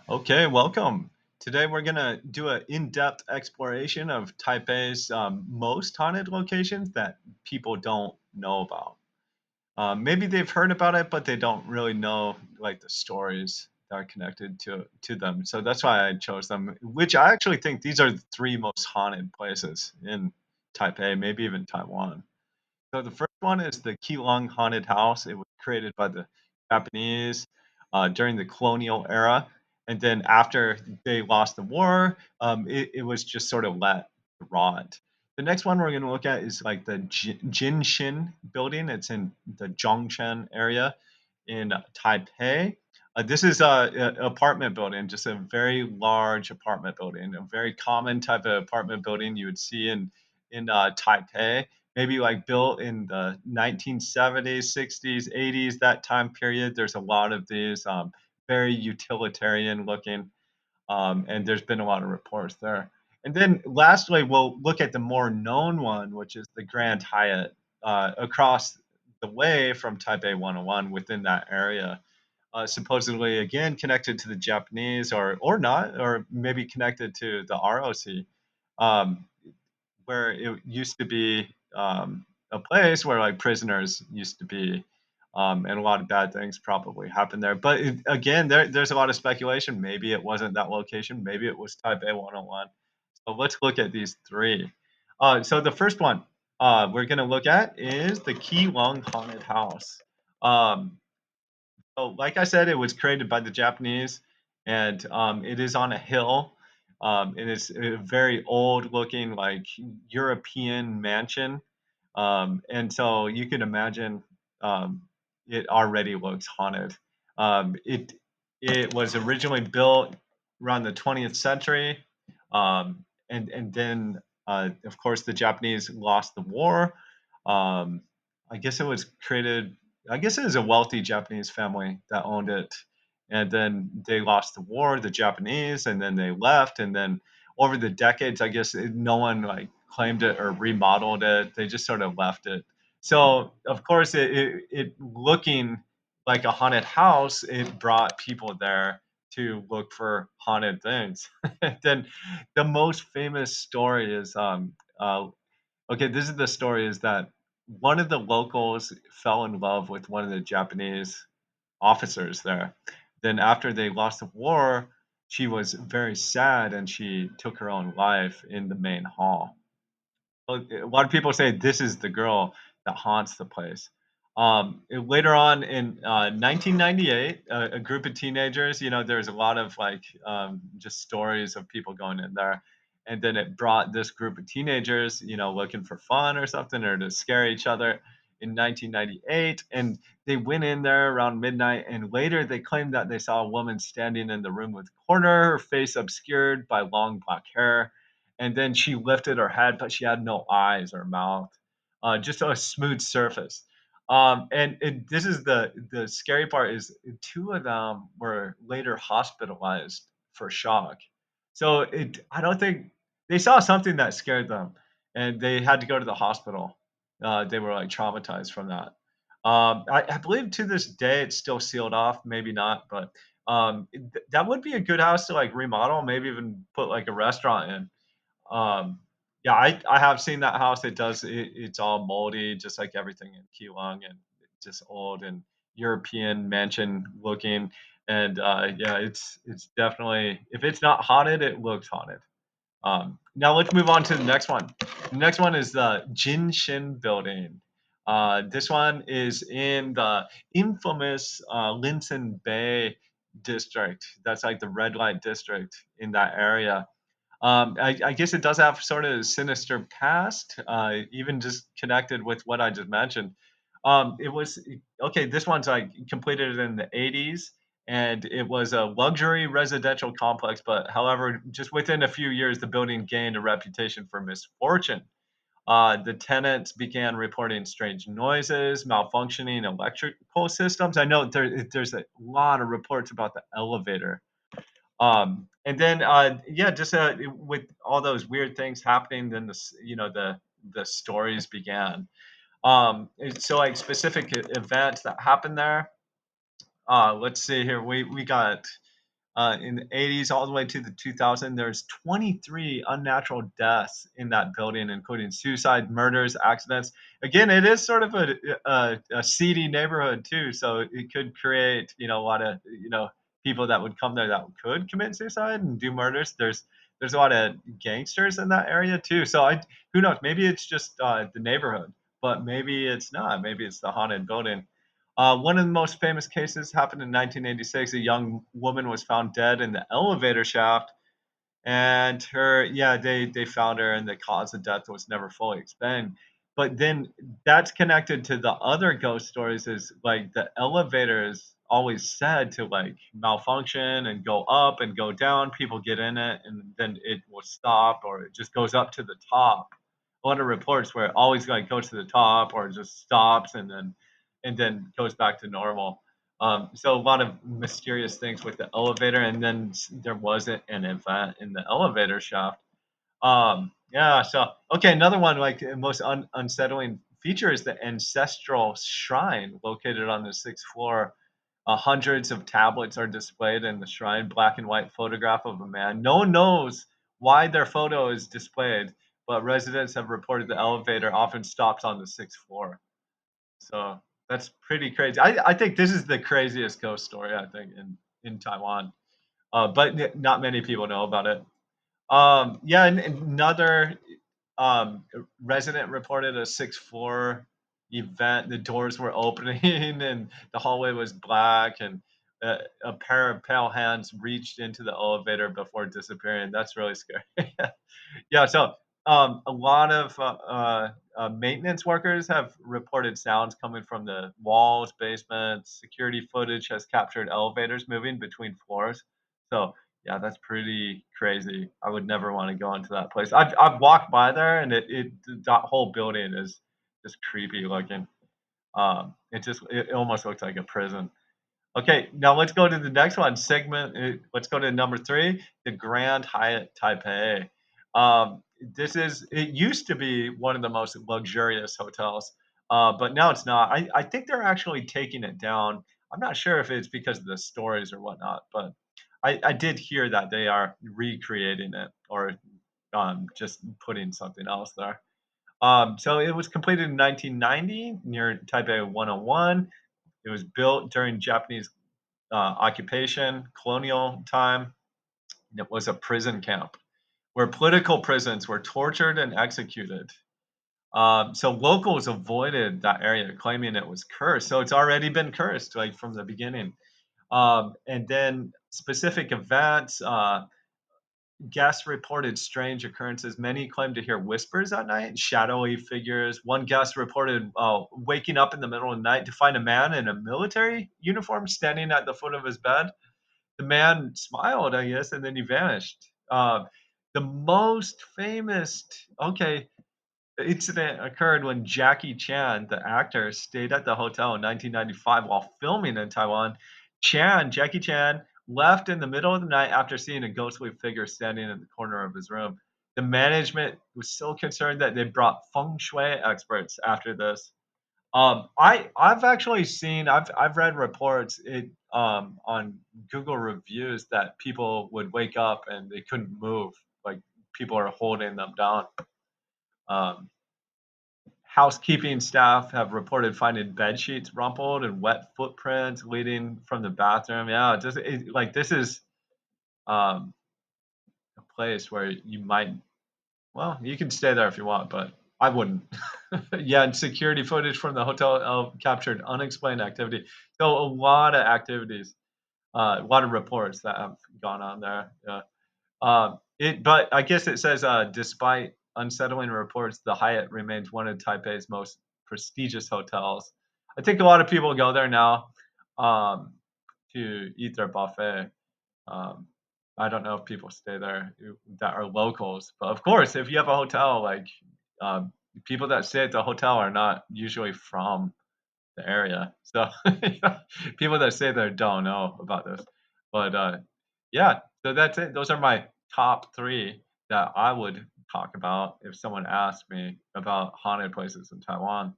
Okay, welcome. Today we're gonna do an in-depth exploration of Taipei's most haunted locations that people don't know about. Maybe they've heard about it, but they don't really know like the stories that are connected to them. So that's why I chose them. Which I actually think these are the three most haunted places in Taipei, maybe even Taiwan. So the first one is the Keelung Haunted House. It was created by the Japanese during the colonial era, and then after they lost the war, it was just sort of let rot. The next one we're going to look at is like the Jinshin building. It's in the Zhongshan area in Taipei. This is a apartment building, just a very large apartment building, a very common type of apartment building you would see in Taipei, maybe like built in the 1970s, 60s, 80s, that time period. There's a lot of these very utilitarian looking, and there's been a lot of reports there. And then lastly, we'll look at the more known one, which is the Grand Hyatt across the way from Taipei 101 within that area. Supposedly, again, connected to the Japanese or not, or maybe connected to the ROC. Um, where it used to be a place where like prisoners used to be, and a lot of bad things probably happened there. But again, there's a lot of speculation. Maybe it wasn't that location. Maybe it was Taipei 101. So let's look at these three. So the first one we're going to look at is the Keelung Haunted House. Um, so, like I said, it was created by the Japanese, and it is on a hill. It is a very old-looking, like European mansion, and so you can imagine um, it already looks haunted. It was originally built around the 20th century, and then of course the Japanese lost the war. Um, I guess it was created I guess it was a wealthy Japanese family that owned it, and then they lost the war, the Japanese, and then they left, and then over the decades, I guess no one like claimed it or remodeled it. They just sort of left it. So of course, it looking like a haunted house, it brought people there to look for haunted things. Then the most famous story is okay, this is the story is that one of the locals fell in love with one of the Japanese officers there. Then after they lost the war, she was very sad and she took her own life in the main hall. Well, a lot of people say this is the girl that haunts the place. Later on in 1998, a group of teenagers, there's a lot of like just stories of people going in there. And then it brought this group of teenagers, looking for fun or something or to scare each other in 1998. And they went in there around midnight. And later they claimed that they saw a woman standing in the room with a corner, her face obscured by long black hair, and then she lifted her head, but she had no eyes or mouth, just a smooth surface. And this is the scary part is two of them were later hospitalized for shock. So I don't think they saw something that scared them, and they had to go to the hospital. They were like traumatized from that. I believe to this day it's still sealed off, maybe not, but that would be a good house to like remodel, maybe even put like a restaurant in. um, yeah, I have seen that house. It's all moldy, just like everything in Keelung, and just old and European mansion looking. And yeah, it's definitely, if it's not haunted, it looks haunted. Now let's move on to the next one. The next one is the Jinshin building. This one is in the infamous Linson Bay district. That's like the red light district in that area. I guess it does have sort of a sinister past, even just connected with what I just mentioned. It was okay. This one's like completed in the 80s, and it was a luxury residential complex. But however, just within a few years, the building gained a reputation for misfortune. The tenants began reporting strange noises, malfunctioning electrical systems. I know there's a lot of reports about the elevator, and then yeah, just with all those weird things happening, then the stories began. So like specific events that happened there. Let's see here. We got. in the 80s all the way to the 2000s. There's 23 unnatural deaths in that building, including suicide, murders, accidents. Again, it is sort of a seedy neighborhood too, so it could create a lot of people that would come there that could commit suicide and do murders. There's a lot of gangsters in that area too. So I who knows? Maybe it's just the neighborhood, but maybe it's not. Maybe it's the haunted building. One of the most famous cases happened in 1986. A young woman was found dead in the elevator shaft, and they found her, and the cause of death was never fully explained. But then that's connected to the other ghost stories. Is like the elevator is always said to like malfunction and go up and go down. People get in it, and then it will stop, or it just goes up to the top. A lot of reports where it always like goes to the top, or it just stops and then goes back to normal. So a lot of mysterious things with the elevator, and then there wasn't an event in the elevator shaft. Yeah. So okay, another one like the most unsettling feature is the ancestral shrine located on the sixth floor. Hundreds of tablets are displayed in the shrine, black and white photograph of a man. No one knows why their photo is displayed, but residents have reported the elevator often stops on the sixth floor. So that's pretty crazy. I think this is the craziest ghost story I think in Taiwan. But not many people know about it. Yeah, and another resident reported a sixth floor event. The doors were opening and the hallway was black, and a pair of pale hands reached into the elevator before disappearing. That's really scary. Yeah, so a lot of maintenance workers have reported sounds coming from the walls, basements. Security footage has captured elevators moving between floors. So yeah, that's pretty crazy. I would never want to go into that place. I've walked by there, and it that whole building is just creepy looking. It almost looks like a prison. Okay, now let's go to the next one. Let's go to number three, the Grand Hyatt Taipei. It used to be one of the most luxurious hotels, but now it's not. I think they're actually taking it down. I'm not sure if it's because of the stories or whatnot, but I did hear that they are recreating it, or just putting something else there. So it was completed in 1990 near Taipei 101. It was built during Japanese occupation, colonial time. It was a prison camp where political prisoners were tortured and executed. So locals avoided that area, claiming it was cursed. So it's already been cursed, like from the beginning. And then specific events, guests reported strange occurrences. Many claimed to hear whispers at night, shadowy figures. One guest reported waking up in the middle of the night to find a man in a military uniform standing at the foot of his bed. The man smiled, I guess, and then he vanished. The most famous, okay, incident occurred when Jackie Chan, the actor, stayed at the hotel in 1995 while filming in Taiwan. Jackie Chan, left in the middle of the night after seeing a ghostly figure standing in the corner of his room. The management was so concerned that they brought feng shui experts after this. I've actually seen I've read reports on Google reviews that people would wake up and they couldn't move, like people are holding them down. Um, Housekeeping staff have reported finding bed sheets rumpled and wet footprints leading from the bathroom. Yeah, like this is um, a place where you might well, you can stay there if you want, but I wouldn't. Yeah, and security footage from the hotel captured unexplained activity. So a lot of activities, a lot of reports that have gone on there. Yeah. But I guess it says, despite unsettling reports, the Hyatt remains one of Taipei's most prestigious hotels. I think a lot of people go there now um, to eat their buffet. Um, I don't know if people stay there that are locals, but of course, if you have a hotel, like people that stay at the hotel are not usually from the area, so people that stay there don't know about this. But yeah, so that's it. Those are my top three that I would talk about if someone asked me about haunted places in Taiwan.